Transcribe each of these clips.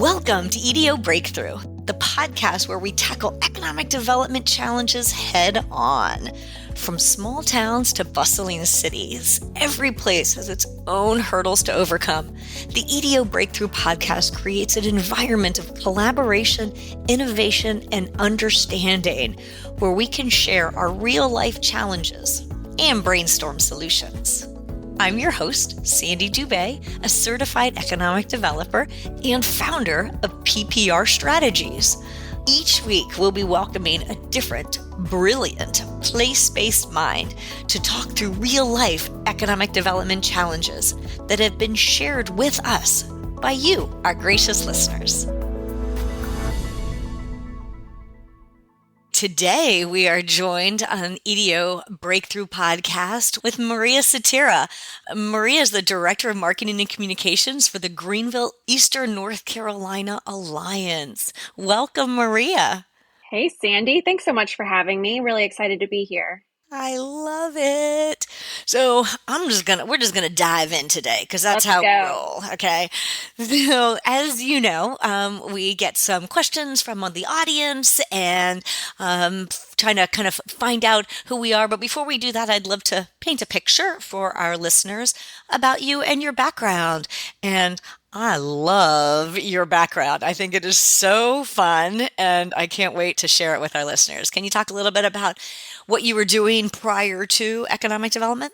Welcome to EDO Breakthrough, the podcast where we tackle economic development challenges head on. From small towns to bustling cities, every place has its own hurdles to overcome. The EDO Breakthrough podcast creates an environment of collaboration, innovation, and understanding where we can share our real-life challenges and brainstorm solutions. I'm your host, Sandy Dubé, a certified economic developer and founder of PPR Strategies. Each week, we'll be welcoming a different, brilliant, place-based mind to talk through real-life economic development challenges that have been shared with us by you, our gracious listeners. Today, we are joined on EDO Breakthrough podcast with Maria Satira. Maria is the Director of Marketing and Communications for the Greeneville Eastern North Carolina Alliance. Welcome, Maria. Hey, Sandy. Thanks so much for having me. Really excited to be here. I love it. So we're just gonna dive in today because that's Let's how we go. roll. Okay. So as you know, we get some questions from the audience and trying to kind of find out who we are. But before we do that, I'd love to paint a picture for our listeners about you and your background. And I love your background. I think it is so fun, and I can't wait to share it with our listeners. Can you talk a little bit about what you were doing prior to economic development?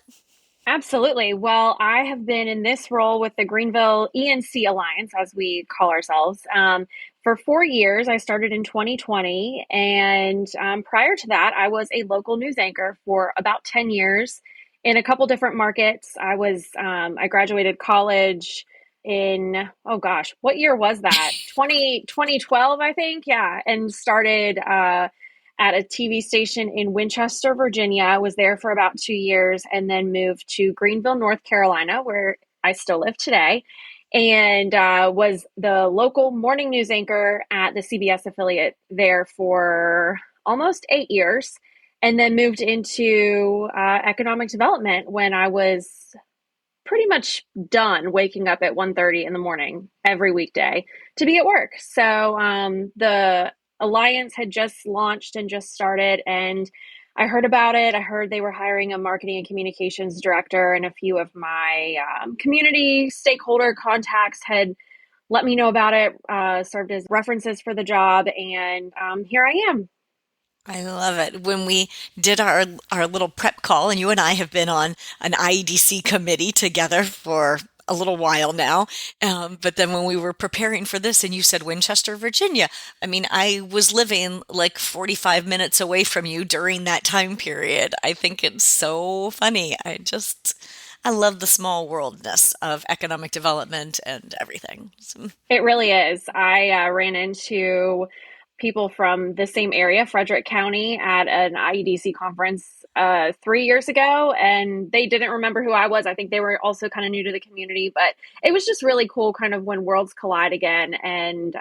Absolutely. Well, I have been in this role with the Greeneville ENC Alliance, as we call ourselves, for 4 years. I started in 2020, and prior to that, I was a local news anchor for about 10 years in a couple different markets. I graduated college in, what year was that? 2012, I think. Yeah. And started at a TV station in Winchester, Virginia. I was there for about 2 years and then moved to Greeneville, North Carolina, where I still live today, and was the local morning news anchor at the CBS affiliate there for almost 8 years, and then moved into economic development when I was pretty much done waking up at 1:30 in the morning every weekday to be at work. So the Alliance had just launched and just started, and I heard about it. I heard they were hiring a marketing and communications director, and a few of my community stakeholder contacts had let me know about it, served as references for the job, and here I am. I love it. When we did our little prep call, and you and I have been on an IEDC committee together for a little while now. But then when we were preparing for this and you said Winchester, Virginia, I mean, I was living like 45 minutes away from you during that time period. I think it's so funny. I love the small worldness of economic development and everything. It really is. I ran into people from the same area, Frederick County, at an IEDC conference 3 years ago, and they didn't remember who I was. I think they were also kind of new to the community, but it was just really cool kind of when worlds collide again. And,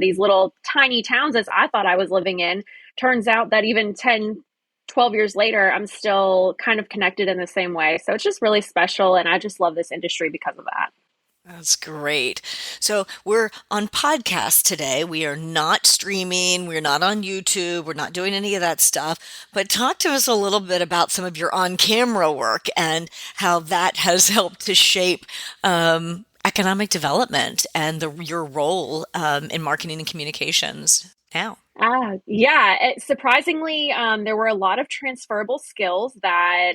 these little tiny towns as I thought I was living in, turns out that even 10, 12 years later, I'm still kind of connected in the same way. So it's just really special, and I just love this industry because of that. That's great. So we're on podcast today. We are not streaming. We're not on YouTube. We're not doing any of that stuff. But talk to us a little bit about some of your on-camera work and how that has helped to shape economic development and your role in marketing and communications now. Surprisingly, there were a lot of transferable skills that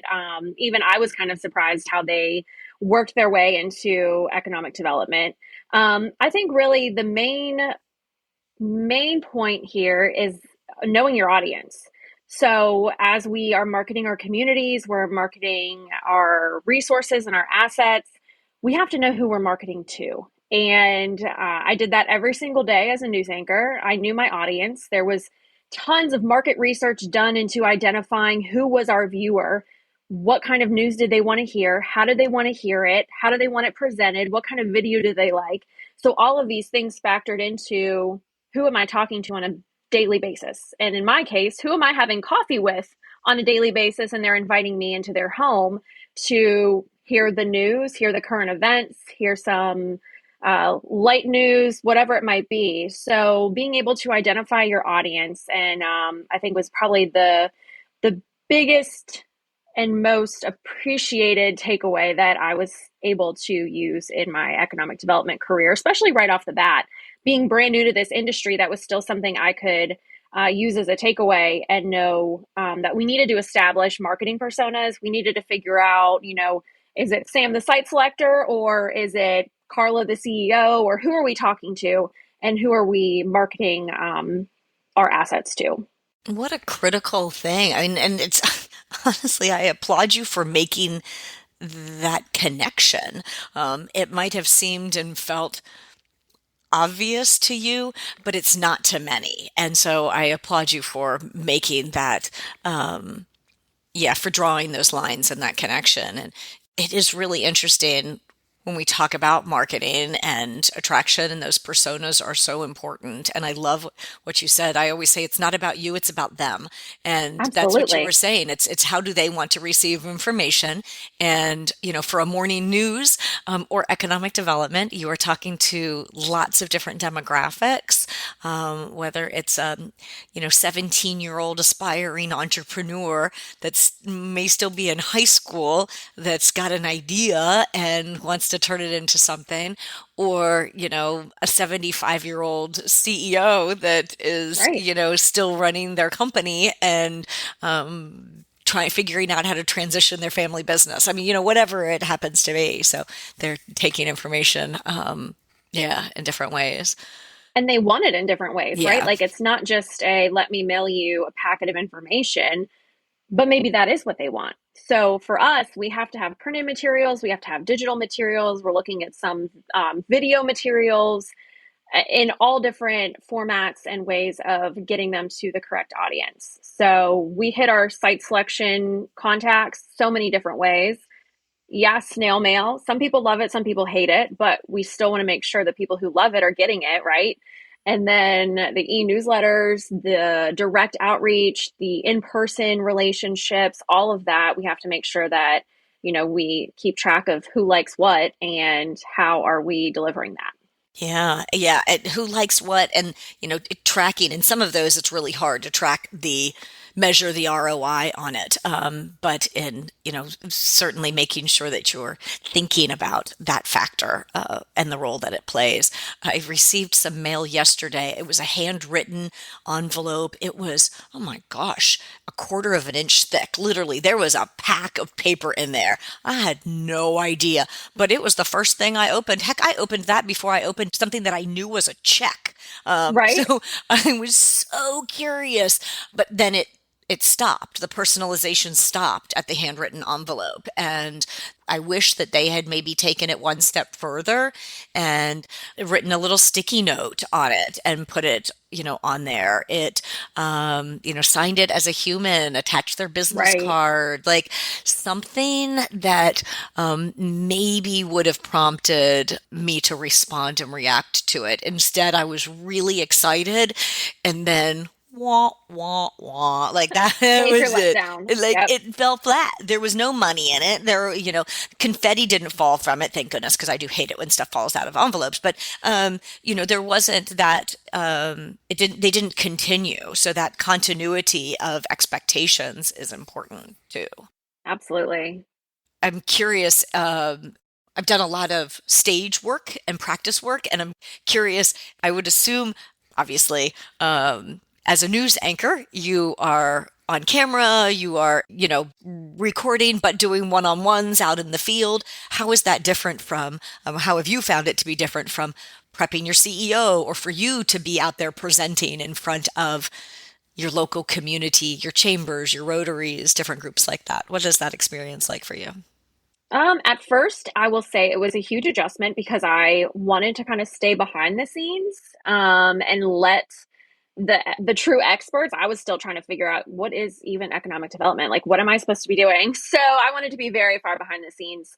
even I was kind of surprised how they worked their way into economic development. I think really the main point here is knowing your audience. So as we are marketing our communities, we're marketing our resources and our assets, we have to know who we're marketing to. And I did that every single day as a news anchor. I knew my audience. There was tons of market research done into identifying who was our viewer. What kind of news did they want to hear? How did they want to hear it? How do they want it presented? What kind of video do they like? So all of these things factored into who am I talking to on a daily basis? And in my case, who am I having coffee with on a daily basis? And they're inviting me into their home to hear the news, hear the current events, hear some light news, whatever it might be. So being able to identify your audience, and I think was probably the biggest and most appreciated takeaway that I was able to use in my economic development career, especially right off the bat. Being brand new to this industry, that was still something I could use as a takeaway and know that we needed to establish marketing personas. We needed to figure out, is it Sam the site selector, or is it Carla the CEO, or who are we talking to, and who are we marketing our assets to? What a critical thing. I mean, and it's honestly, I applaud you for making that connection. It might have seemed and felt obvious to you, but it's not to many. And so I applaud you for making that, yeah, for drawing those lines and that connection. And it is really interesting when we talk about marketing and attraction, and those personas are so important. And I love what you said. I always say it's not about you, it's about them. And that's what you were Absolutely. saying. It's how do they want to receive information? And, for a morning news or economic development, you are talking to lots of different demographics, whether it's, 17-year-old aspiring entrepreneur that's may still be in high school that's got an idea and wants to turn it into something, or, a 75-year-old CEO that is, Right. still running their company and figuring out how to transition their family business. I mean, whatever it happens to be. So they're taking information, yeah, in different ways. And they want it in different ways, right? Yeah. Like it's not just a let me mail you a packet of information, but maybe that is what they want. So for us, we have to have printed materials, we have to have digital materials. We're looking at some video materials in all different formats and ways of getting them to the correct audience. So we hit our site selection contacts so many different ways. Yeah, snail mail. Some people love it, some people hate it, but we still want to make sure that people who love it are getting it, right? And then the e-newsletters, the direct outreach, the in-person relationships, all of that, we have to make sure that, we keep track of who likes what and how are we delivering that. Yeah, yeah. And who likes what, and tracking. And some of those, it's really hard to track measure the ROI on it. But in certainly making sure that you're thinking about that factor and the role that it plays. I received some mail yesterday. It was a handwritten envelope. It was, oh my gosh, a quarter of an inch thick. Literally, there was a pack of paper in there. I had no idea, but it was the first thing I opened. Heck, I opened that before I opened something that I knew was a check. Right? So I was so curious, but then it stopped. The personalization stopped at the handwritten envelope. And I wish that they had maybe taken it one step further and written a little sticky note on it and put it, on there. It, signed it as a human, attached their business Right. card, like something that maybe would have prompted me to respond and react to it. Instead, I was really excited and then wah wah wah like that. It Major was it. letdown. Like Yep. it fell flat. There was no money in it. There, confetti didn't fall from it, thank goodness, because I do hate it when stuff falls out of envelopes. But there wasn't that. They didn't continue. So that continuity of expectations is important too. Absolutely. I'm curious. I've done a lot of stage work and practice work, and I'm curious. I would assume, obviously, as a news anchor, you are on camera, you are, recording, but doing one-on-ones out in the field. How is that different from, how have you found it to be different from prepping your CEO, or for you to be out there presenting in front of your local community, your chambers, your rotaries, different groups like that? What is that experience like for you? At first, I will say it was a huge adjustment because I wanted to kind of stay behind the scenes and let the true experts. I was still trying to figure out what is even economic development. Like, what am I supposed to be doing? So I wanted to be very far behind the scenes.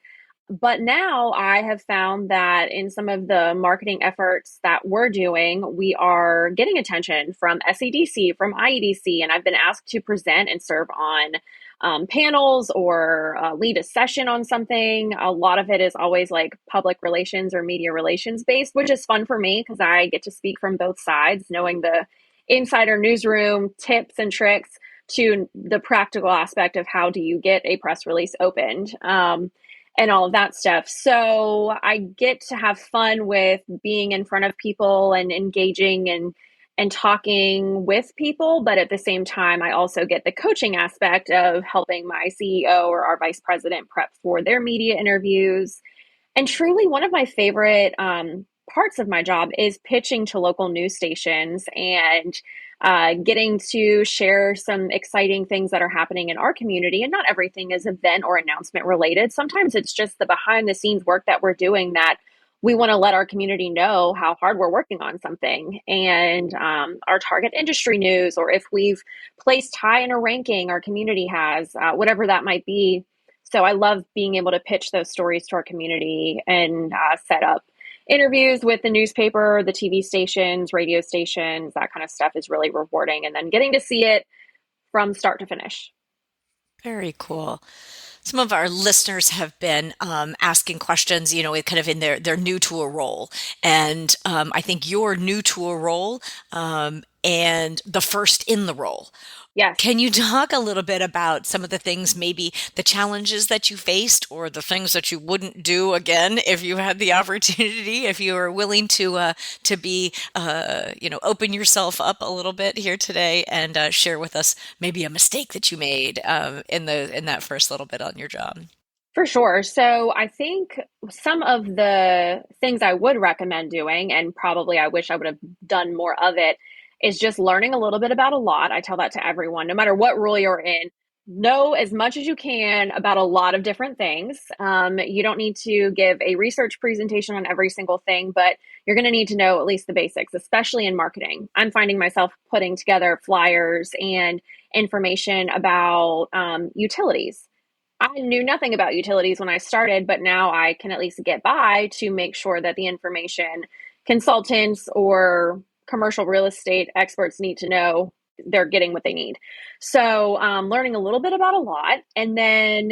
But now I have found that in some of the marketing efforts that we're doing, we are getting attention from SEDC, from IEDC, and I've been asked to present and serve on panels or lead a session on something. A lot of it is always like public relations or media relations based, which is fun for me because I get to speak from both sides, knowing the insider newsroom tips and tricks to the practical aspect of how do you get a press release opened. And all of that stuff. So I get to have fun with being in front of people and engaging and talking with people, but at the same time, I also get the coaching aspect of helping my CEO or our vice president prep for their media interviews. And truly, one of my favorite parts of my job is pitching to local news stations and getting to share some exciting things that are happening in our community. And not everything is event or announcement related. Sometimes it's just the behind the scenes work that we're doing that we want to let our community know how hard we're working on something, and our target industry news, or if we've placed high in a ranking our community has, whatever that might be. So I love being able to pitch those stories to our community and set up interviews with the newspaper, the TV stations, radio stations. That kind of stuff is really rewarding. And then getting to see it from start to finish. Very cool. Some of our listeners have been asking questions, kind of in they're new to a role. And I think you're new to a role and the first in the role. Yes. Can you talk a little bit about some of the things, maybe the challenges that you faced or the things that you wouldn't do again if you had the opportunity, if you were willing to be, open yourself up a little bit here today and share with us maybe a mistake that you made in that first little bit on your job? For sure. So I think some of the things I would recommend doing, and probably I wish I would have done more of it, is just learning a little bit about a lot. I tell that to everyone, no matter what role you're in. Know as much as you can about a lot of different things. You don't need to give a research presentation on every single thing, but you're going to need to know at least the basics, especially in marketing. I'm finding myself putting together flyers and information about utilities. I knew nothing about utilities when I started, but now I can at least get by to make sure that the information consultants or commercial real estate experts need to know, they're getting what they need. So learning a little bit about a lot. And then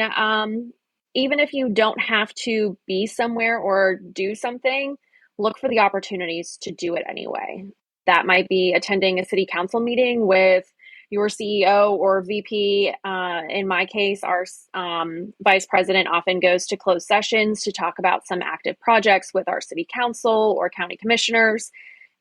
even if you don't have to be somewhere or do something, look for the opportunities to do it anyway. That might be attending a city council meeting with your CEO or VP. In my case, our vice president often goes to closed sessions to talk about some active projects with our city council or county commissioners.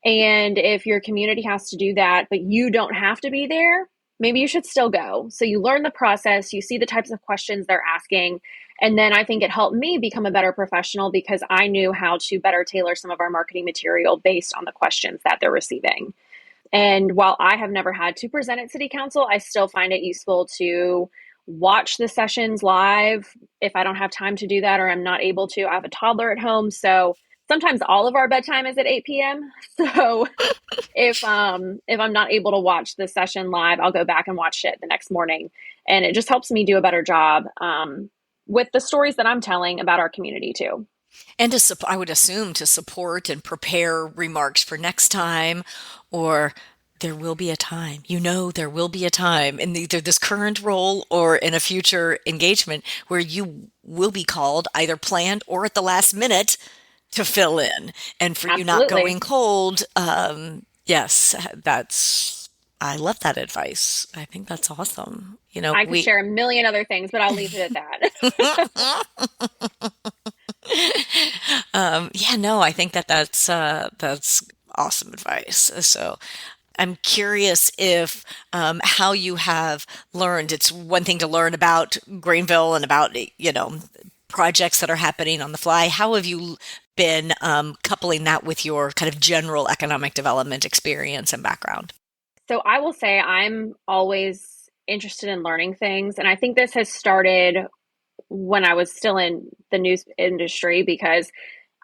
And if your community has to do that, but you don't have to be there, maybe you should still go. So you learn the process, you see the types of questions they're asking. And then I think it helped me become a better professional because I knew how to better tailor some of our marketing material based on the questions that they're receiving. And while I have never had to present at City Council, I still find it useful to watch the sessions live if I don't have time to do that or I'm not able to. I have a toddler at home, so sometimes all of our bedtime is at 8 p.m. So if I'm not able to watch the session live, I'll go back and watch it the next morning, and it just helps me do a better job with the stories that I'm telling about our community too. And I would assume to support and prepare remarks for next time, or there will be a time, there will be a time in either this current role or in a future engagement where you will be called either planned or at the last minute to fill in. And for you not Absolutely. going cold, yes, I love that advice. I think that's awesome. I could share a million other things, but I'll leave it at that. Yeah, no, I think that's awesome advice. So I'm curious if how you have learned. It's one thing to learn about Greeneville and about projects that are happening on the fly. How have you been coupling that with your kind of general economic development experience and background? So I will say I'm always interested in learning things, and I think this has started when I was still in the news industry because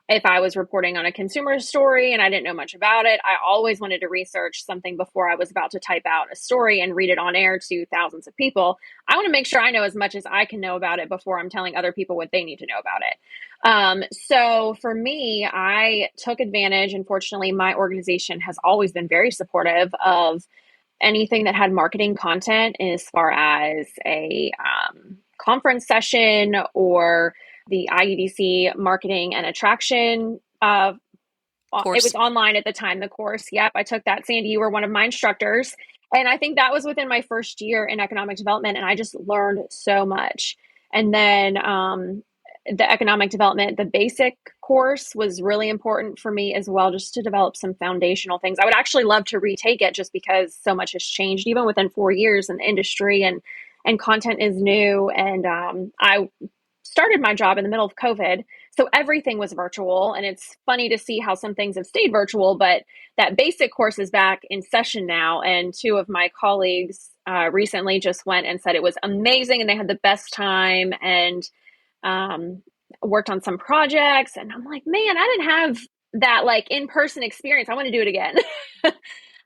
if I was reporting on a consumer story and I didn't know much about it, I always wanted to research something before I was about to type out a story and read it on air to thousands of people. I want to make sure I know as much as I can know about it before I'm telling other people what they need to know about it. So for me, I took advantage, and fortunately, my organization has always been very supportive of anything that had marketing content as far as a conference session or the IEDC marketing and attraction. It was Course. online at the time, the course. Yep, I took that. Sandy, you were one of my instructors. And I think that was within my first year in economic development. And I just learned so much. And then the economic development, the basic course was really important for me as well, just to develop some foundational things. I would actually love to retake it just because so much has changed, even within 4 years in the industry, and content is new. And I started my job in the middle of COVID. So everything was virtual. And it's funny to see how some things have stayed virtual, but that basic course is back in session now. And two of my colleagues recently just went and said it was amazing and they had the best time, and worked on some projects. And I'm like, man, I didn't have that like in-person experience. I want to do it again.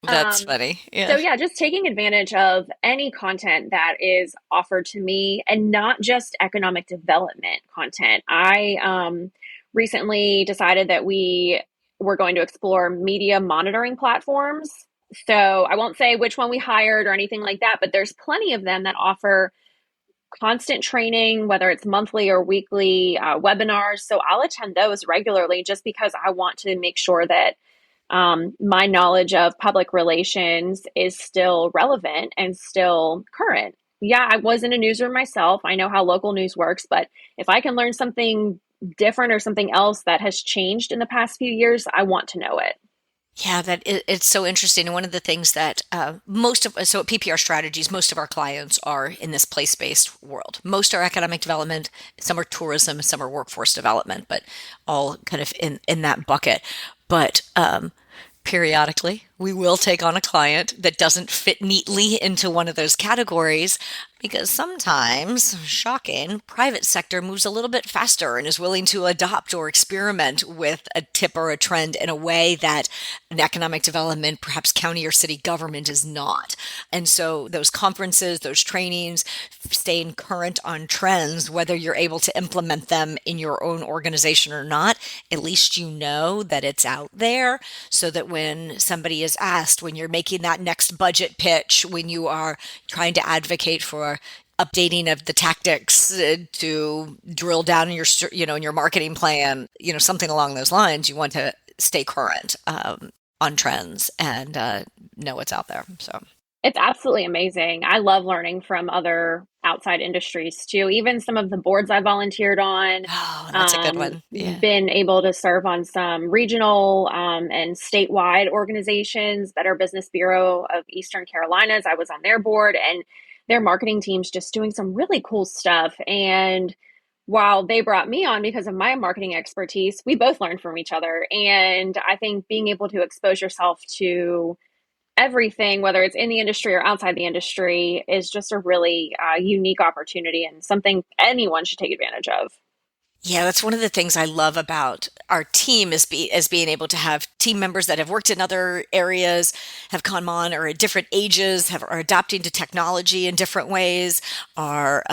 That's funny. So Yeah. yeah, just taking advantage of any content that is offered to me, and not just economic development content. I recently decided that we were going to explore media monitoring platforms. So I won't say which one we hired or anything like that, but there's plenty of them that offer constant training, whether it's monthly or weekly webinars. So I'll attend those regularly just because I want to make sure that my knowledge of public relations is still relevant and still current. Yeah, I was in a newsroom myself. I know how local news works, but if I can learn something different or something else that has changed in the past few years, I want to know it. Yeah, it's so interesting. And one of the things that so at PPR Strategies, most of our clients are in this place-based world. Most are economic development, some are tourism, some are workforce development, but all kind of in that bucket. But periodically, we will take on a client that doesn't fit neatly into one of those categories, because sometimes, shocking, private sector moves a little bit faster and is willing to adopt or experiment with a tip or a trend in a way that an economic development, perhaps county or city government, is not. And so those conferences, those trainings, staying current on trends, whether you're able to implement them in your own organization or not, at least you know that it's out there, so that when somebody is asked, when you're making that next budget pitch, when you are trying to advocate for updating of the tactics to drill down in your, in your marketing plan, something along those lines, you want to stay current on trends and know what's out there. So It's absolutely amazing. I love learning from other outside industries too. Even some of the boards I volunteered on, oh, that's a good one. Yeah. been able to serve on some regional and statewide organizations. Better Business Bureau of Eastern Carolinas, I was on their board, and their marketing team's just doing some really cool stuff. And while they brought me on because of my marketing expertise, we both learned from each other. And I think being able to expose yourself to everything, whether it's in the industry or outside the industry, is just a really unique opportunity and something anyone should take advantage of. Yeah, that's one of the things I love about our team is being able to have team members that have worked in other areas, have come on, or at different ages, are adapting to technology in different ways, are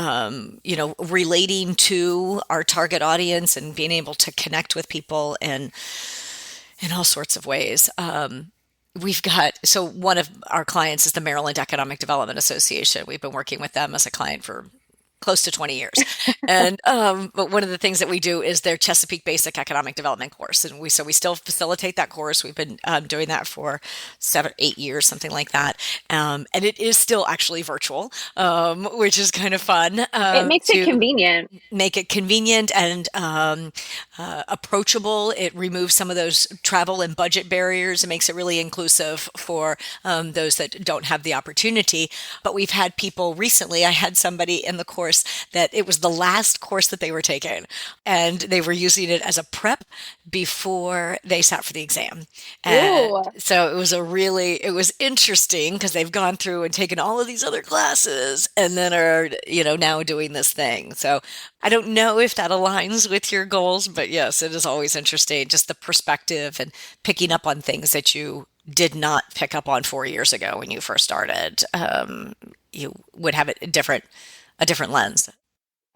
relating to our target audience and being able to connect with people in all sorts of ways. So one of our clients is the Maryland Economic Development Association. We've been working with them as a client for close to 20 years. And but one of the things that we do is their Chesapeake Basic Economic Development course. And we still facilitate that course. We've been doing that for 7, 8 years, something like that. And it is still actually virtual, which is kind of fun. It makes it convenient. Make it convenient and approachable. It removes some of those travel and budget barriers. It makes it really inclusive for those that don't have the opportunity. But we've had people recently, I had somebody in the course course that it was the last course that they were taking, and they were using it as a prep before they sat for the exam. And Ooh. so it was interesting because they've gone through and taken all of these other classes and then are, now doing this thing. So I don't know if that aligns with your goals, but yes, it is always interesting, just the perspective and picking up on things that you did not pick up on 4 years ago when you first started. You would have a different lens.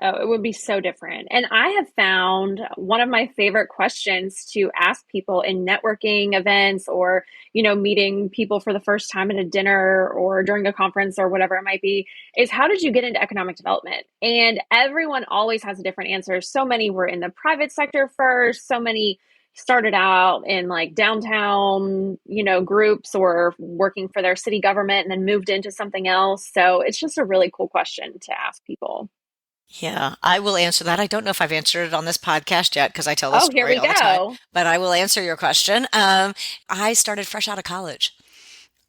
Oh, it would be so different. And I have found one of my favorite questions to ask people in networking events or, meeting people for the first time at a dinner or during a conference or whatever it might be is how did you get into economic development? And everyone always has a different answer. So many were in the private sector first, so many started out in like downtown, groups or working for their city government and then moved into something else. So it's just a really cool question to ask people. Yeah, I will answer that. I don't know if I've answered it on this podcast yet because I tell this Oh, here story we all the time, go. but I will answer your question. I started fresh out of college.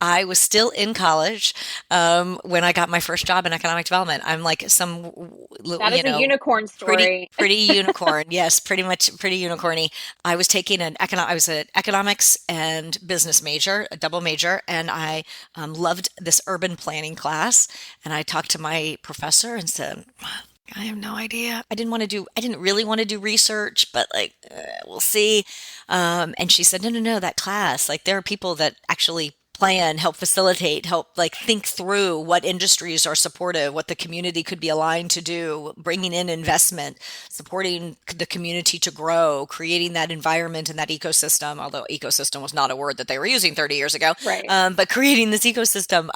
I was still in college when I got my first job in economic development. I'm like That is a unicorn pretty story. pretty unicorn. Yes, pretty much pretty unicorny. I was taking I was an economics and business major, a double major, and I loved this urban planning class. And I talked to my professor and said, I have no idea. I didn't really want to do research, but like, we'll see. And she said, no, no, no, that class, like there are people that actually plan, help facilitate, help like think through what industries are supportive, what the community could be aligned to do, bringing in investment, supporting the community to grow, creating that environment and that ecosystem, although ecosystem was not a word that they were using 30 years ago, Right. but creating this ecosystem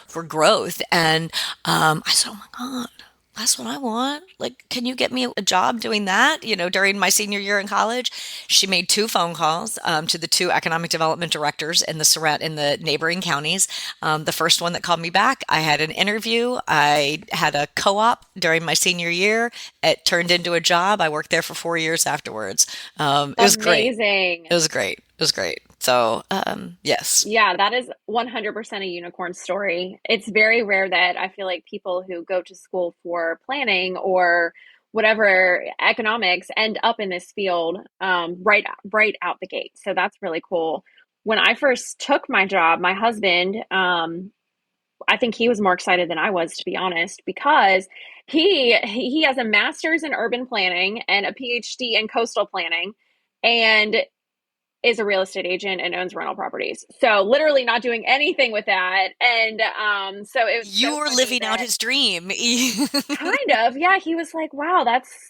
for growth. And I said, oh my God, that's what I want. Like, can you get me a job doing that? During my senior year in college, she made two phone calls to the two economic development directors in the neighboring counties. The first one that called me back, I had an interview. I had a co-op during my senior year. It turned into a job. I worked there for 4 years afterwards. It was great. Amazing. It was great. It was great. So, yes. Yeah, that is 100% a unicorn story. It's very rare that I feel like people who go to school for planning or whatever economics end up in this field right out the gate. So that's really cool. When I first took my job, my husband, I think he was more excited than I was, to be honest, because he has a master's in urban planning and a PhD in coastal planning. And is a real estate agent and owns rental properties. So literally not doing anything with that. And so it was You so were funny living out that his dream. kind of, yeah, he was like, wow,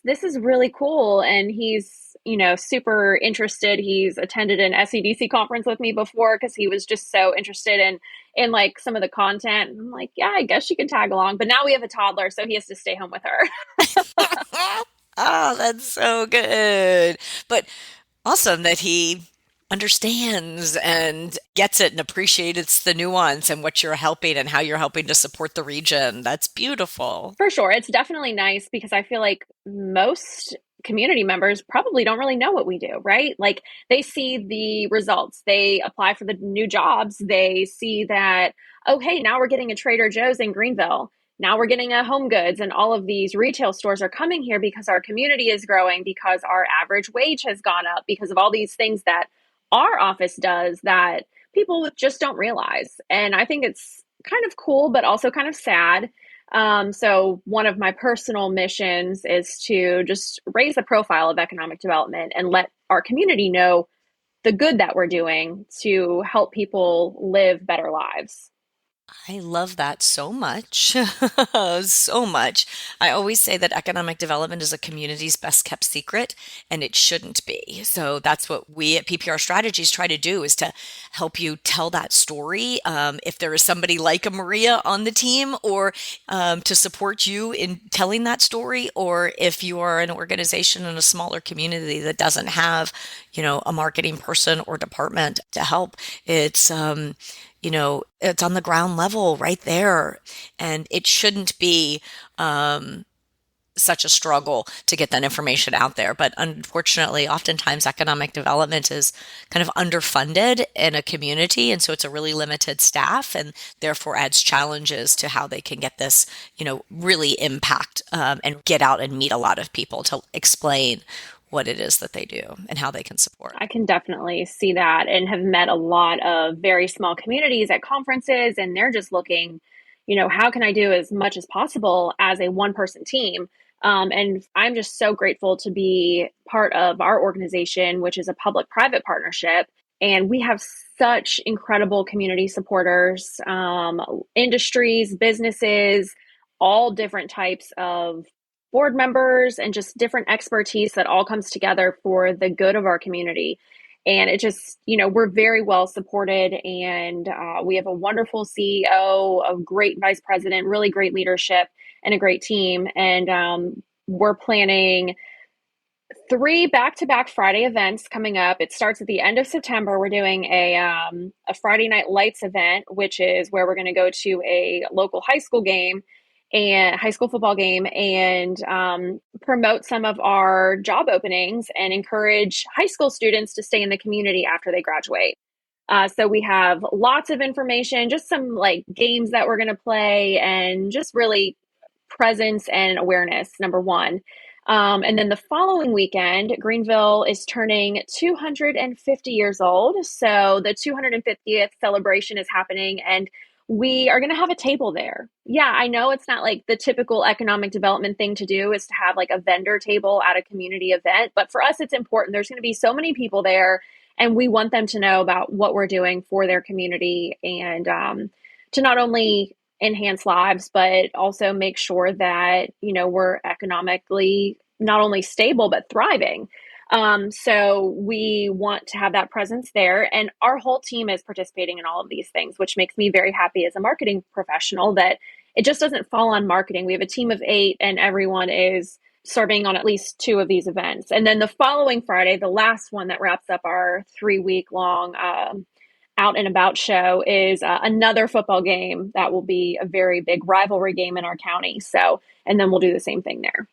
this is really cool. And he's, super interested. He's attended an SEDC conference with me before because he was just so interested in like some of the content. And I'm like, yeah, I guess she can tag along. But now we have a toddler, so he has to stay home with her. Oh, that's so good. But awesome that he understands and gets it and appreciates the nuance and what you're helping and how you're helping to support the region. That's beautiful. For sure. It's definitely nice because I feel like most community members probably don't really know what we do, right? Like they see the results, they apply for the new jobs, they see that, oh, hey, now we're getting a Trader Joe's in Greenville. Now we're getting a Home Goods, and all of these retail stores are coming here because our community is growing, because our average wage has gone up, because of all these things that our office does that people just don't realize. And I think it's kind of cool, but also kind of sad. So one of my personal missions is to just raise the profile of economic development and let our community know the good that we're doing to help people live better lives. I love that so much. So much. I always say that economic development is a community's best kept secret, and it shouldn't be. So that's what we at PPR Strategies try to do is to help you tell that story. If there is somebody like a Maria on the team, or to support you in telling that story, or if you are an organization in a smaller community that doesn't have, a marketing person or department to help, it's on the ground level right there. And it shouldn't be such a struggle to get that information out there. But unfortunately, oftentimes economic development is kind of underfunded in a community. And so it's a really limited staff and therefore adds challenges to how they can get this, really impact and get out and meet a lot of people to explain what it is that they do and how they can support. I can definitely see that and have met a lot of very small communities at conferences, and they're just looking, how can I do as much as possible as a one person team? And I'm just so grateful to be part of our organization, which is a public private partnership. And we have such incredible community supporters, industries, businesses, all different types of board members, and just different expertise that all comes together for the good of our community. And it just, we're very well supported, and we have a wonderful CEO, a great vice president, really great leadership, and a great team. And we're planning 3 back-to-back Friday events coming up. It starts at the end of September. We're doing a Friday Night Lights event, which is where we're going to go to a local high school game and high school football game, and promote some of our job openings and encourage high school students to stay in the community after they graduate. So we have lots of information, just some like games that we're going to play, and just really presence and awareness, number one. And then the following weekend, Greenville is turning 250 years old. So the 250th celebration is happening, and we are going to have a table there. Yeah, I know it's not like the typical economic development thing to do is to have like a vendor table at a community event. But for us, it's important. There's going to be so many people there, and we want them to know about what we're doing for their community, and to not only enhance lives, but also make sure that, we're economically not only stable, but thriving. So we want to have that presence there. And our whole team is participating in all of these things, which makes me very happy as a marketing professional that it just doesn't fall on marketing. We have a team of 8, and everyone is serving on at least 2 of these events. And then the following Friday, the last one that wraps up our 3-week long out and about show, is another football game that will be a very big rivalry game in our county. So, and then we'll do the same thing there.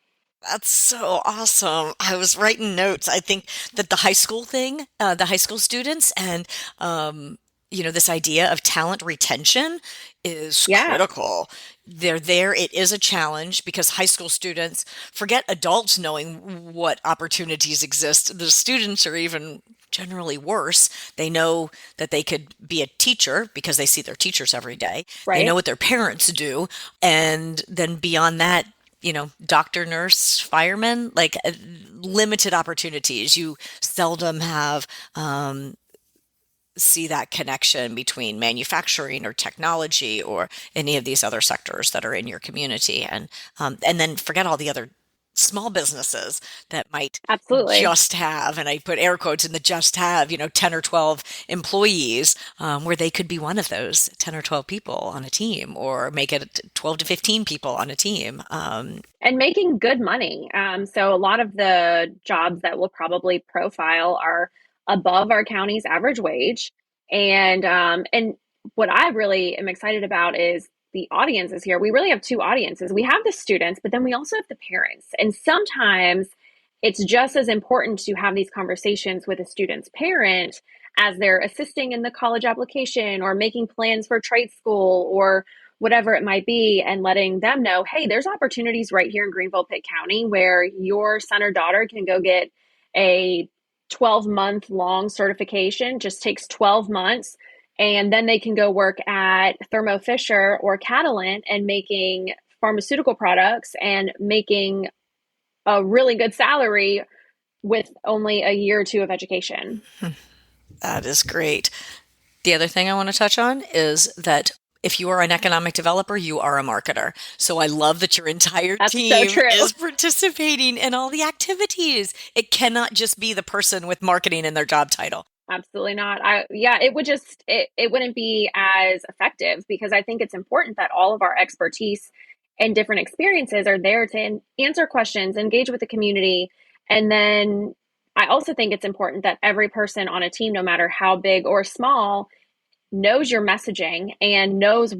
That's so awesome. I was writing notes. I think that the high school thing, the high school students, and this idea of talent retention is Yeah, critical. They're there. It is a challenge because high school students forget adults knowing what opportunities exist. The students are even generally worse. They know that they could be a teacher because they see their teachers every day. They know right. what their parents do. And then beyond that, doctor, nurse, fireman, like limited opportunities. You seldom have see that connection between manufacturing or technology or any of these other sectors that are in your community, and then forget all the other small businesses that might Absolutely. just have, and I put air quotes in the just have, 10 or 12 employees, where they could be one of those 10 or 12 people on a team, or make it 12 to 15 people on a team. And making good money. So a lot of the jobs that we'll probably profile are above our county's average wage. And what I really am excited about is the audiences here. We really have 2 audiences. We have the students, but then we also have the parents. And sometimes it's just as important to have these conversations with a student's parent as they're assisting in the college application or making plans for trade school or whatever it might be, and letting them know, hey, there's opportunities right here in Greenville, Pitt County, where your son or daughter can go get a 12-month long certification, just takes 12 months. And then they can go work at Thermo Fisher or Catalent and making pharmaceutical products and making a really good salary with only a year or 2 of education. That is great. The other thing I want to touch on is that if you are an economic developer, you are a marketer. So I love that your entire That's so team true. is participating in all the activities. It cannot just be the person with marketing in their job title. Absolutely not. It would just, it wouldn't be as effective, because I think it's important that all of our expertise and different experiences are there to answer questions, engage with the community. And then I also think it's important that every person on a team, no matter how big or small, knows your messaging and knows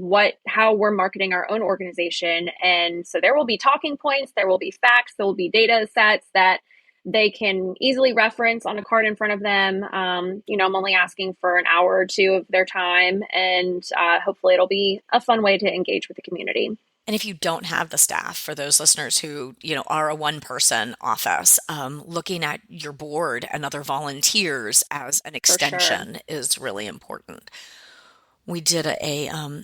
how we're marketing our own organization. And so there will be talking points, there will be facts, there will be data sets that they can easily reference on a card in front of them. I'm only asking for an hour or two of their time, and hopefully it'll be a fun way to engage with the community. And if you don't have the staff, for those listeners who, are a one-person office, looking at your board and other volunteers as an For sure. extension is really important. We did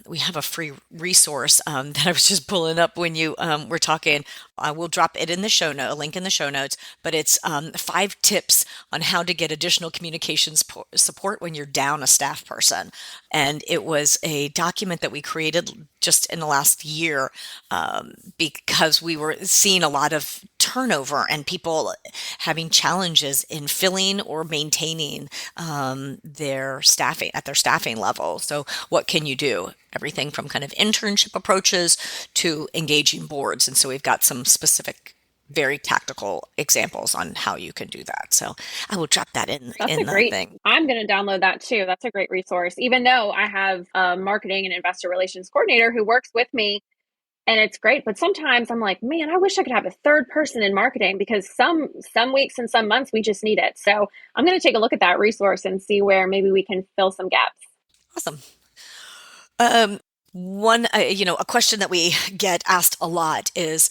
we have a free resource that I was just pulling up when you were talking. I will drop it in the show note, a link in the show notes, but it's 5 tips on how to get additional communications support when you're down a staff person. And it was a document that we created just in the last year because we were seeing a lot of turnover and people having challenges in filling or maintaining their staffing at their staffing level. So what can you do? Everything from kind of internship approaches to engaging boards. And so we've got some specific, very tactical examples on how you can do that. So I will drop that That's a in the great, thing. I'm going to download that too. That's a great resource. Even though I have a marketing and investor relations coordinator who works with me, and it's great, but sometimes I'm like, man, I wish I could have a third person in marketing, because some weeks and some months we just need it. So I'm going to take a look at that resource and see where maybe we can fill some gaps. Awesome. A question that we get asked a lot is,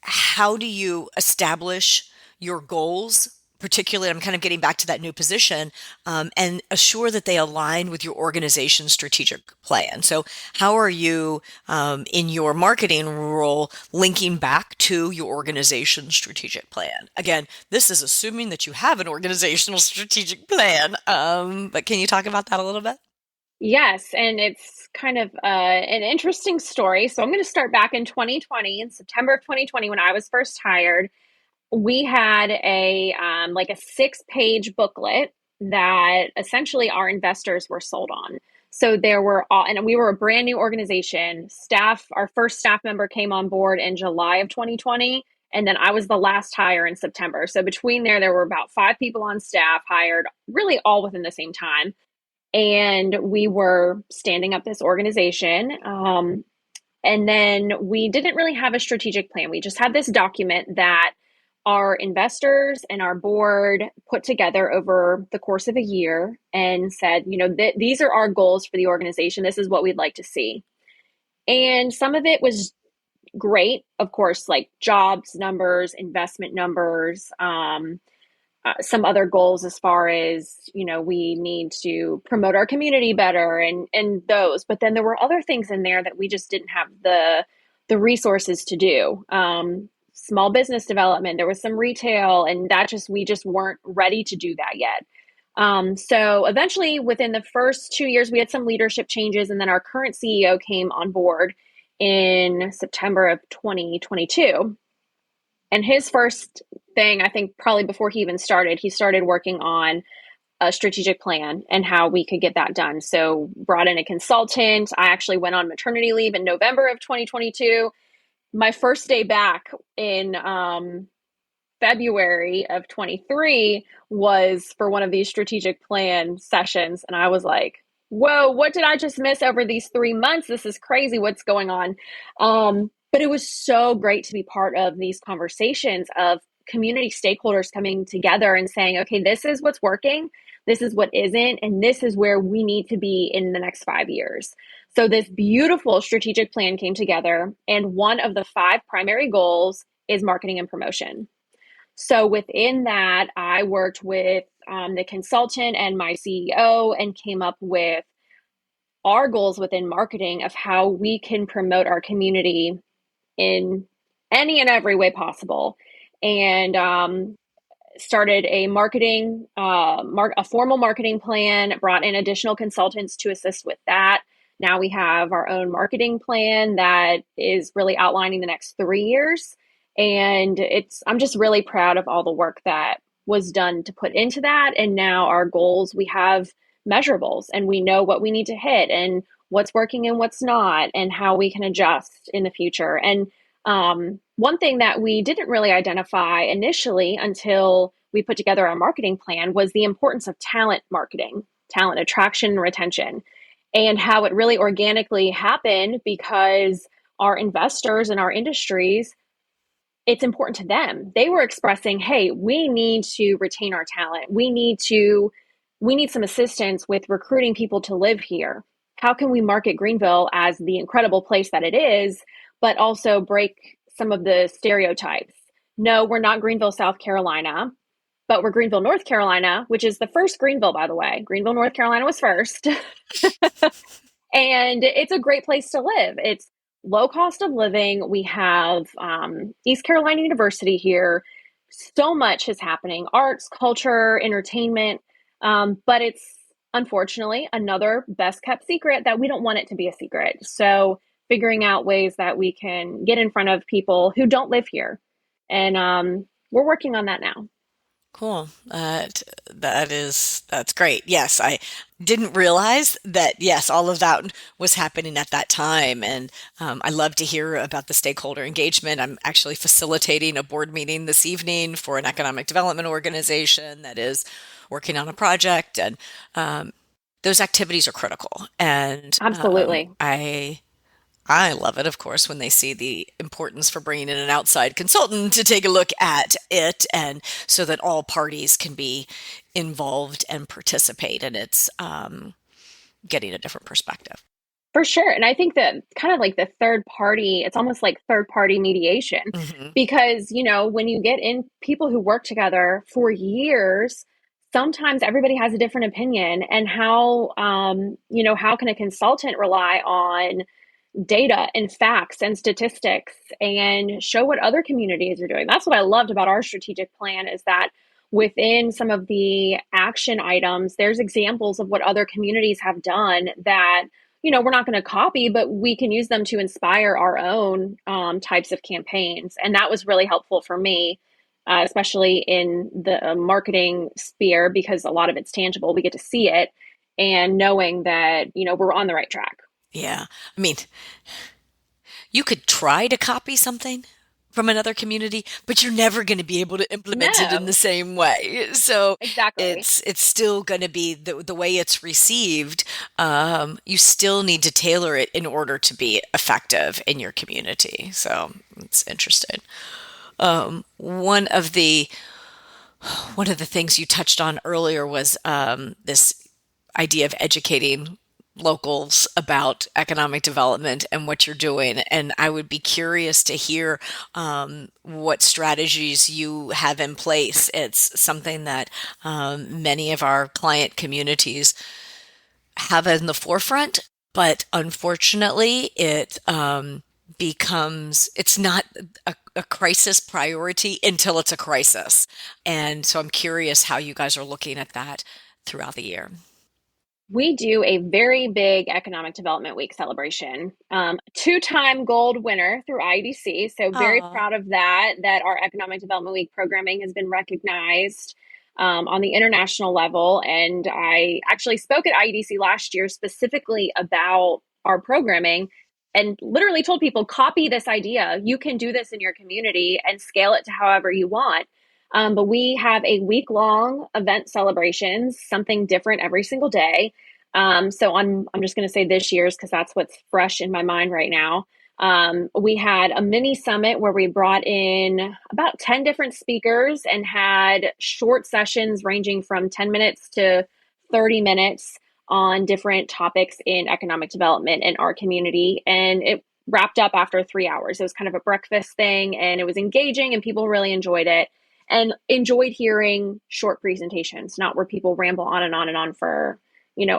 how do you establish your goals? Particularly, I'm kind of getting back to that new position, and assure that they align with your organization's strategic plan. So, how are you, in your marketing role, linking back to your organization's strategic plan? Again, this is assuming that you have an organizational strategic plan, but can you talk about that a little bit? Yes, and it's kind of an interesting story. So I'm going to start back in 2020, in September of 2020, when I was first hired. We had a 6-page booklet that essentially our investors were sold on. So there were all, and we were a brand new organization. Our first staff member came on board in July of 2020, and then I was the last hire in September. So between there were about 5 people on staff hired, really all within the same time. And we were standing up this organization. And then we didn't really have a strategic plan. We just had this document that our investors and our board put together over the course of a year and said, these are our goals for the organization. This is what we'd like to see. And some of it was great, of course, like jobs numbers, investment numbers, some other goals as far as, we need to promote our community better and those. But then there were other things in there that we just didn't have the resources to do. Small business development, there was some retail, and we just weren't ready to do that yet. So eventually, within the first 2 years, we had some leadership changes, and then our current CEO came on board in September of 2022. And his first thing, I think probably before he even started, he started working on a strategic plan and how we could get that done. So brought in a consultant. I actually went on maternity leave in November of 2022. My first day back in February of 23 was for one of these strategic plan sessions. And I was like, whoa, what did I just miss over these 3 months? This is crazy. What's going on? But it was so great to be part of these conversations of community stakeholders coming together and saying, okay, this is what's working, this is what isn't, and this is where we need to be in the next 5 years. So this beautiful strategic plan came together, and one of the 5 primary goals is marketing and promotion. So within that, I worked with the consultant and my CEO and came up with our goals within marketing of how we can promote our community in any and every way possible, and started a a formal marketing plan, brought in additional consultants to assist with that. Now we have our own marketing plan that is really outlining the next 3 years. And I'm just really proud of all the work that was done to put into that. And now our goals, we have measurables, and we know what we need to hit and what's working and what's not, and how we can adjust in the future. And one thing that we didn't really identify initially until we put together our marketing plan was the importance of talent marketing, talent attraction and retention. and how it really organically happened because our investors and our industries, it's important to them. They were expressing, hey, we need to retain our talent. We need some assistance with recruiting people to live here. How can we market Greenville as the incredible place that it is, but also break some of the stereotypes? No, we're not Greenville, South Carolina, but we're Greenville, North Carolina, which is the first Greenville, by the way. Greenville, North Carolina was first. And it's a great place to live. It's low cost of living. We have East Carolina University here. So much is happening: arts, culture, entertainment. But it's unfortunately another best kept secret that we don't want it to be a secret. So figuring out ways that we can get in front of people who don't live here. And we're working on that now. Cool. That's great. Yes, I didn't realize that, yes, all of that was happening at that time. And I love to hear about the stakeholder engagement. I'm actually facilitating a board meeting this evening for an economic development organization that is working on a project. And those activities are critical. And Absolutely. I love it, of course, when they see the importance for bringing in an outside consultant to take a look at it, and so that all parties can be involved and participate, and it's getting a different perspective. For sure. And I think that kind of like the third party, it's almost like third party mediation Hmm. because, when you get in people who work together for years, sometimes everybody has a different opinion. And how can a consultant rely on data and facts and statistics and show what other communities are doing? That's what I loved about our strategic plan, is that within some of the action items, there's examples of what other communities have done that, we're not going to copy, but we can use them to inspire our own types of campaigns. And that was really helpful for me, especially in the marketing sphere, because a lot of it's tangible. We get to see it and knowing that, we're on the right track. Yeah. I mean, you could try to copy something from another community, but you're never going to be able to implement it in the No, same way. So exactly. it's still going to be the way it's received. You still need to tailor it in order to be effective in your community. So it's interesting. One of the things you touched on earlier was this idea of educating locals about economic development and what you're doing. And I would be curious to hear what strategies you have in place. It's something that many of our client communities have in the forefront, but unfortunately, it's not a crisis priority until it's a crisis. And so I'm curious how you guys are looking at that throughout the year. We do a very big Economic Development Week celebration. Two-time gold winner through IEDC. So very Oh, proud of that, that our Economic Development Week programming has been recognized on the international level. And I actually spoke at IEDC last year specifically about our programming and literally told people, copy this idea. You can do this in your community and scale it to however you want. But we have a week long event celebrations, something different every single day. So I'm just going to say this year's because that's what's fresh in my mind right now. We had a mini summit where we brought in about 10 different speakers and had short sessions ranging from 10 minutes to 30 minutes on different topics in economic development in our community. And it wrapped up after 3 hours. It was kind of a breakfast thing and it was engaging and people really enjoyed it and enjoyed hearing short presentations, not where people ramble on and on and on for,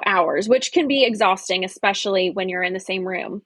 hours, which can be exhausting, especially when you're in the same room.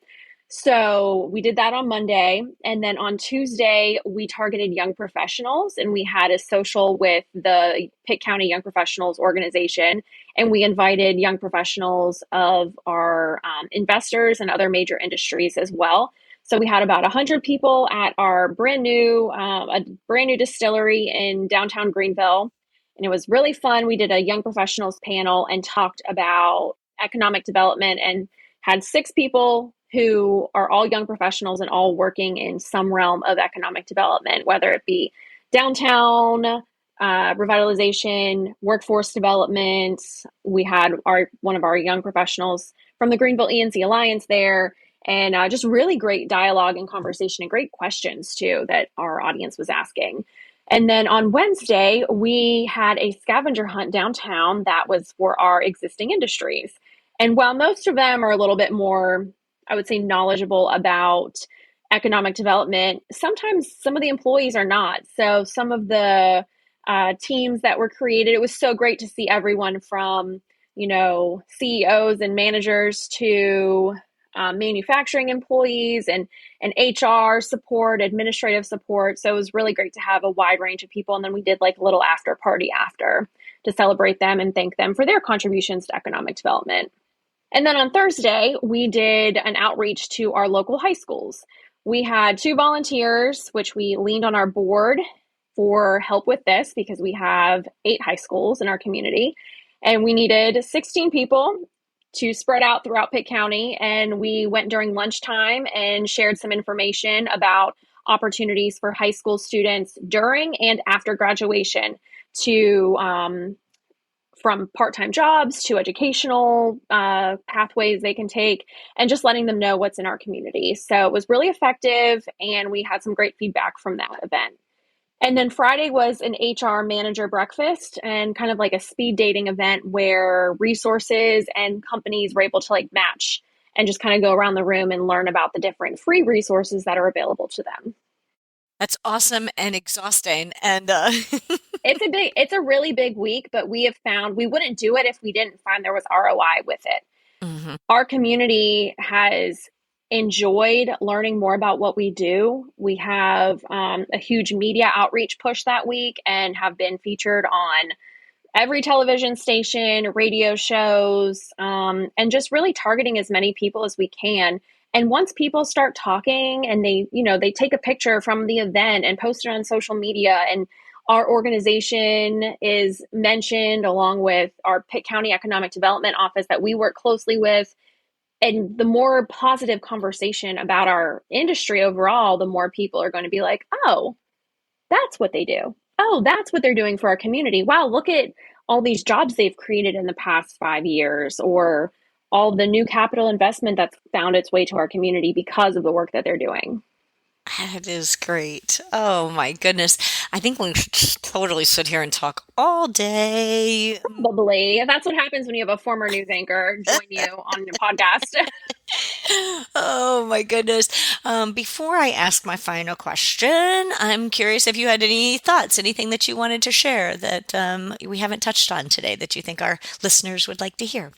So we did that on Monday. And then on Tuesday, we targeted young professionals and we had a social with the Pitt County Young Professionals Organization. And we invited young professionals of our investors and other major industries as well. So we had about 100 people at our a brand new distillery in downtown Greenville. And it was really fun. We did a young professionals panel and talked about economic development and had 6 people who are all young professionals and all working in some realm of economic development, whether it be downtown, revitalization, workforce development. We had one of our young professionals from the Greeneville ENC Alliance there, and just really great dialogue and conversation and great questions too that our audience was asking. And then on Wednesday, we had a scavenger hunt downtown that was for our existing industries. And while most of them are a little bit more, I would say, knowledgeable about economic development, sometimes some of the employees are not. So some of the teams that were created, it was so great to see everyone from, CEOs and managers to manufacturing employees and HR support, administrative support. So it was really great to have a wide range of people. And then we did like a little after party after to celebrate them and thank them for their contributions to economic development. And then on Thursday, we did an outreach to our local high schools. We had 2 volunteers, which we leaned on our board for help with this because we have 8 high schools in our community. And we needed 16 people to spread out throughout Pitt County. And we went during lunchtime and shared some information about opportunities for high school students during and after graduation to from part-time jobs to educational pathways they can take, and just letting them know what's in our community. So it was really effective, and we had some great feedback from that event. And then Friday was an HR manager breakfast and kind of like a speed dating event where resources and companies were able to like match and just kind of go around the room and learn about the different free resources that are available to them. That's awesome and exhausting. And It's a really big week, but we have found we wouldn't do it if we didn't find there was ROI with it. Mhm. Our community has enjoyed learning more about what we do. We have a huge media outreach push that week and have been featured on every television station, radio shows, and just really targeting as many people as we can. And once people start talking and they take a picture from the event and post it on social media, and our organization is mentioned along with our Pitt County Economic Development Office that we work closely with, and the more positive conversation about our industry overall, the more people are going to be like, oh, that's what they do. Oh, that's what they're doing for our community. Wow, look at all these jobs they've created in the past 5 years, or all the new capital investment that's found its way to our community because of the work that they're doing. That is great. Oh my goodness. I think we should just totally sit here and talk all day. Probably. That's what happens when you have a former news anchor join you on a podcast. Oh my goodness. Before I ask my final question, I'm curious if you had any thoughts, anything that you wanted to share that we haven't touched on today that you think our listeners would like to hear.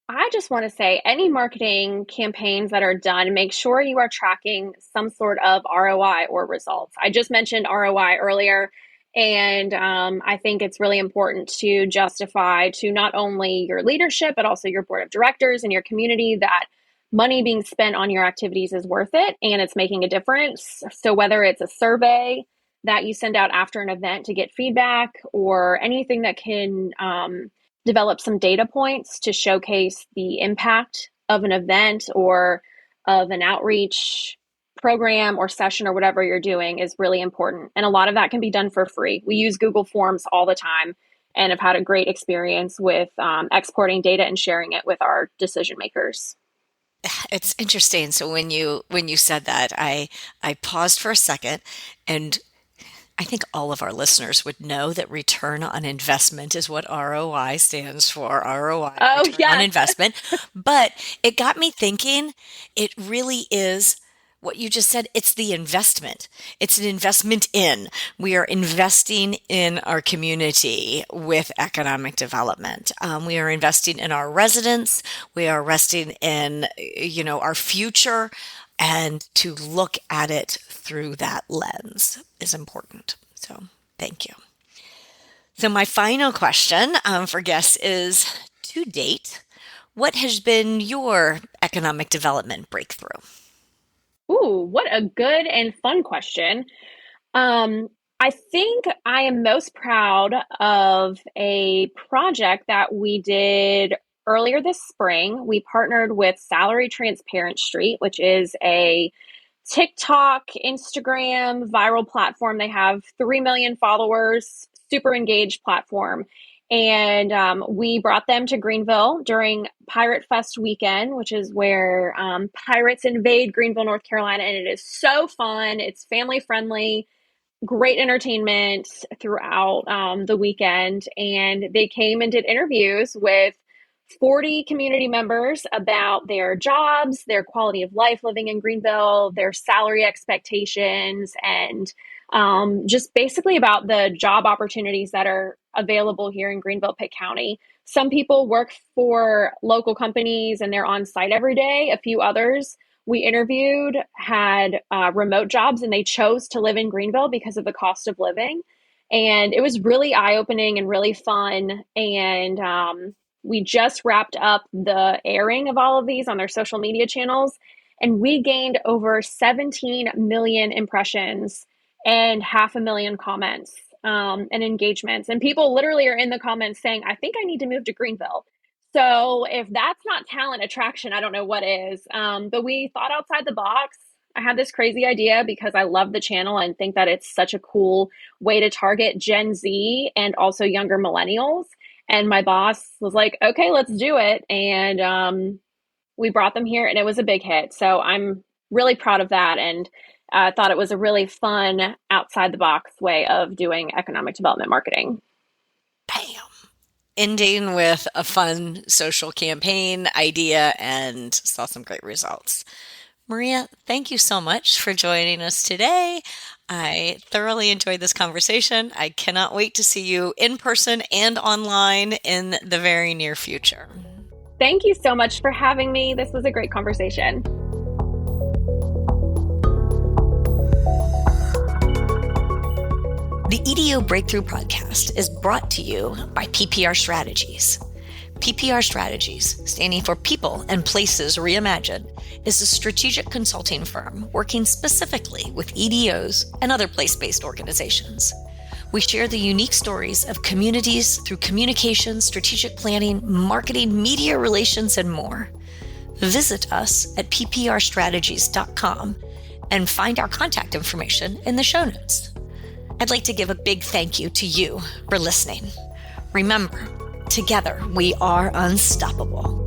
I just want to say any marketing campaigns that are done, make sure you are tracking some sort of ROI or results. I just mentioned ROI earlier, and I think it's really important to justify to not only your leadership, but also your board of directors and your community that money being spent on your activities is worth it and it's making a difference. So whether it's a survey that you send out after an event to get feedback, or anything that can develop some data points to showcase the impact of an event or of an outreach program or session or whatever you're doing, is really important. And a lot of that can be done for free. We use Google Forms all the time and have had a great experience with exporting data and sharing it with our decision makers. It's interesting. So when you said that, I paused for a second, and I think all of our listeners would know that return on investment is what ROI stands for, ROI, Oh, return on yes. investment. But it got me thinking, it really is what you just said. It's the investment. It's an investment in. We are investing in our community with economic development. We are investing in our residents. We are investing in, our future. And to look at it through that lens is important. So, thank you. So, my final question for guests is, to date, what has been your economic development breakthrough? Ooh, what a good and fun question. Um, I think I am most proud of a project that we did earlier this spring. We partnered with Salary Transparent Street, which is a TikTok, Instagram viral platform. They have 3 million followers. super engaged platform. And we brought them to Greenville during Pirate Fest weekend, which is where pirates invade Greenville, North Carolina. And it is so fun. It's family friendly, great entertainment throughout the weekend. And they came and did interviews with 40 community members about their jobs, their quality of life living in Greenville, their salary expectations, and just basically about the job opportunities that are available here in Greenville, Pitt County. Some people work for local companies and they're on site every day. A few others we interviewed had remote jobs, and they chose to live in Greenville because of the cost of living. And it was really eye-opening and really fun. And we just wrapped up the airing of all of these on their social media channels, and we gained over 17 million impressions and 500,000 comments and engagements. And people literally are in the comments saying, I think I need to move to Greenville. So if that's not talent attraction, I don't know what is. But we thought outside the box. I had this crazy idea because I love the channel and think that it's such a cool way to target Gen Z and also younger millennials. And my boss was like, okay, let's do it. And we brought them here, and it was a big hit. So I'm really proud of that. And I thought it was a really fun outside the box way of doing economic development marketing. Bam. Ending with a fun social campaign idea and saw some great results. Maria, thank you so much for joining us today. I thoroughly enjoyed this conversation. I cannot wait to see you in person and online in the very near future. Thank you so much for having me. This was a great conversation. The EDO Breakthrough podcast is brought to you by PPR Strategies. PPR Strategies, standing for People and Places Reimagined, is a strategic consulting firm working specifically with EDOs and other place-based organizations. We share the unique stories of communities through communication, strategic planning, marketing, media relations, and more. Visit us at pprstrategies.com and find our contact information in the show notes. I'd like to give a big thank you to you for listening. Remember, together we are unstoppable.